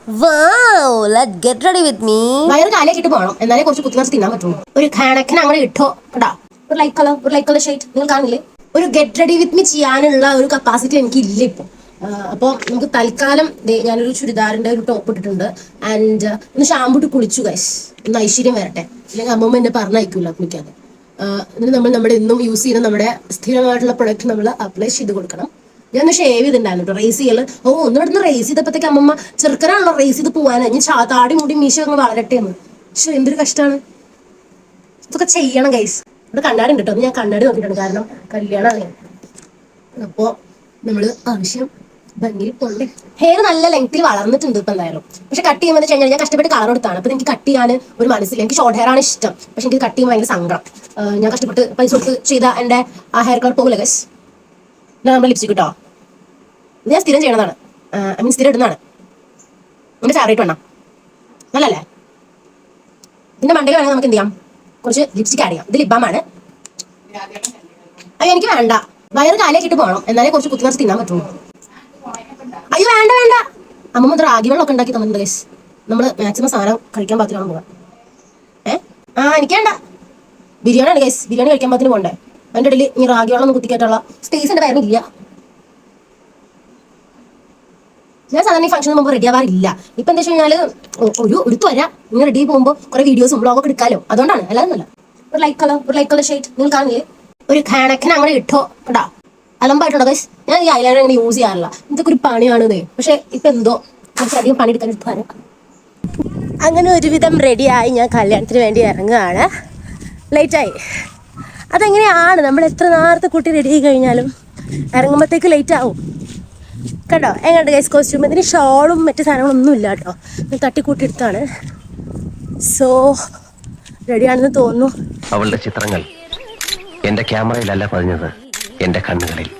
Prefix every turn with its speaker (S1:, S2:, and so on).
S1: Wow, let's get ready with me.
S2: വയറ് കാലിയാക്കിട്ട് പോകണം, എന്നാലേ കുറച്ച് കുത്തിനകത്ത് തിന്നാൻ പറ്റുള്ളൂ. ഒരു കണക്കിന് അങ്ങനെ ഇട്ടോ കേട്ടാ. ഒരു ലൈറ്റ് കളർ ഷെയ്ഡ് നിങ്ങൾ കാണില്ലേ? ഒരു ഗെറ്റ് റെഡി വിത്ത് മീ ചെയ്യാനുള്ള ഒരു കപ്പാസിറ്റി എനിക്ക് ഇല്ല ഇപ്പൊ. അപ്പോൾ നമുക്ക് തൽക്കാലം ഞാനൊരു ചുരിദാറിന്റെ ഒരു ടോപ്പ് ഇട്ടിട്ടുണ്ട്. ആൻഡ് ഒന്ന് ഷാമ്പു ഇട്ട് കുളിച്ചു ഗൈസ്. ഒന്ന് ഐശ്വര്യം വരട്ടെ, അല്ലെങ്കിൽ അമ്മമ്മ എന്നെ പറഞ്ഞയക്കൂല കുളിക്കാതെ. എന്നിട്ട് നമ്മൾ നമ്മുടെ എന്നും യൂസ് ചെയ്യുന്ന നമ്മുടെ സ്ഥിരമായിട്ടുള്ള പ്രൊഡക്റ്റ് നമ്മൾ അപ്ലൈ ചെയ്ത് കൊടുക്കണം. ഞാൻ ഷേവ് ചെയ്തിട്ടുണ്ടായിരുന്നു കേട്ടോ, റേസ് ചെയ്യല്. ഒന്നിടന്ന് റേസ് ചെയ്തപ്പോഴത്തേക്ക് അമ്മമ്മ ചെറുക്കനാണല്ലോ റേസ് ചെയ്ത് പോകാൻ, ഞാൻ താടി മുടി മീശ അങ്ങ് വളരട്ടെ എന്ന്. പക്ഷെ എന്തൊരു കഷ്ടമാണ്, ഇതൊക്കെ ചെയ്യണം ഗൈസ്. ഇവിടെ കണ്ണാടി ഉണ്ട് കേട്ടോ, ഞാൻ കണ്ണാടി നോക്കിയിട്ടുണ്ട്, കാരണം കല്യാണമാണ്. അപ്പോൾ നമ്മൾ ആവശ്യം ഭംഗിയിൽ പോകണ്ടേ. ഹെയർ നല്ല ലെങ്ത്തിൽ വളർന്നിട്ടുണ്ട് ഇപ്പം എന്തായാലും. പക്ഷെ കട്ട് ചെയ്യുമ്പോൾ വെച്ച് കഴിഞ്ഞാൽ ഞാൻ കഷ്ടപ്പെട്ട് കളർ കൊടുത്താണ്. അപ്പോൾ എനിക്ക് കട്ട് ചെയ്യാൻ ഒരു മനസ്സില്ല. എനിക്ക് ഷോർട്ട് ഹെയർ ആണ് ഇഷ്ടം, പക്ഷെ എനിക്ക് കട്ട് ചെയ്യുമ്പോൾ ഭയങ്കര സങ്കടം. ഞാൻ കഷ്ടപ്പെട്ട് പൈസ കൊടുത്ത് ചെയ്ത എൻ്റെ ആ ഹെയർ കളർ പോകില്ല ഗൈസ്. ഞാൻ നമ്മുടെ ലിപ്സ്റ്റിക് കിട്ടോ, ഇത് ഞാൻ സ്ഥിരം ചെയ്യണതാണ്, ഐ മീൻ സ്ഥിരം ഇടുന്നതാണ്. എൻ്റെ ഫേവറേറ്റ് വേണം, നല്ലല്ലേ? ഇതിൻ്റെ മണ്ടയിൽ വേണമെങ്കിൽ നമുക്ക് എന്ത് ചെയ്യാം, കുറച്ച് ലിപ്സ്റ്റിക് ആഡ് ചെയ്യാം. ഇത് ലിബാമാണ്. അയ്യോ എനിക്ക് വേണ്ട, വയറ് കാലിയാക്കിട്ട് പോകണം, എന്നാലേ കുറച്ച് കുത്തിനകത്ത് തിന്നാൻ പറ്റുള്ളൂ. അയ്യോ വേണ്ട വേണ്ട, അമ്മമ്മ റാഗി വെള്ളമൊക്കെ ഉണ്ടാക്കി തന്നിട്ടുണ്ട് ഗൈസ്. നമ്മൾ മാക്സിമം സാധനം കഴിക്കാൻ പാകത്തിനാണ് പോകാൻ. എനിക്ക് വേണ്ട, ബിരിയാണിയാണ് ഗൈസ്. ബിരിയാണി കഴിക്കാൻ പാകത്തിന് പോകണ്ടേ? അതിൻ്റെ ഇടയിൽ ഈ റാഗി വെള്ളം ഒന്ന് കുത്തിക്കേറ്റുള്ള സ്പേസ് എൻ്റെ വയറിനില്ല. ഞാൻ സാധാരണ ഈ ഫംഗ്ഷന് മുമ്പ് റെഡി ആവാറില്ല. ഇപ്പം എന്താ വെച്ച് കഴിഞ്ഞാൽ ഒരു വരാം, ഇങ്ങനെ റെഡി പോകുമ്പോൾ കുറെ വീഡിയോസും ബ്ലോഗൊക്കെ എടുക്കാമല്ലോ, അതുകൊണ്ടാണ്. അല്ലാതൊന്നുമല്ല. ഒരു ലൈറ്റ് കളർ ഷെയ്ഡ് നിങ്ങൾ കാണില്ലേ? ഒരു കണക്കിന് അങ്ങനെ ഇട്ടോ കേട്ടാ. അലമ്പായിട്ടുണ്ടോ ഗൈസ്? ഞാൻ ഈ ഐലൈനർ അങ്ങനെ യൂസ് ചെയ്യാറില്ല, ഇതൊക്കെ ഒരു പണിയാണെന്നേ. പക്ഷെ ഇപ്പം എന്തോ കുറച്ചധികം പണിയെടുക്കാൻ എടുത്താലും.
S1: അങ്ങനെ ഒരുവിധം റെഡിയായി ഞാൻ കല്യാണത്തിന് വേണ്ടി ഇറങ്ങുകയാണ്. ലേറ്റായി, അതെങ്ങനെയാണ്, നമ്മൾ എത്ര നേരത്തെ കുട്ടി റെഡി ആയി കഴിഞ്ഞാലും ഇറങ്ങുമ്പോഴത്തേക്ക് ലേറ്റ് ആവും കേട്ടോ. എങ്ങനെയുണ്ട് ഗൈസ് കോസ്റ്റ്യൂം? ഇതിന് ഷോളും മറ്റു സാധനങ്ങളൊന്നും ഇല്ല കേട്ടോ, ഞാൻ തട്ടിക്കൂട്ടി എടുത്താണ്. സോ റെഡിയാണെന്ന് തോന്നുന്നു.
S3: അവളുടെ ചിത്രങ്ങൾ എന്റെ ക്യാമറയിലല്ല പതിഞ്ഞത്, എന്റെ കണ്ണുകളിൽ.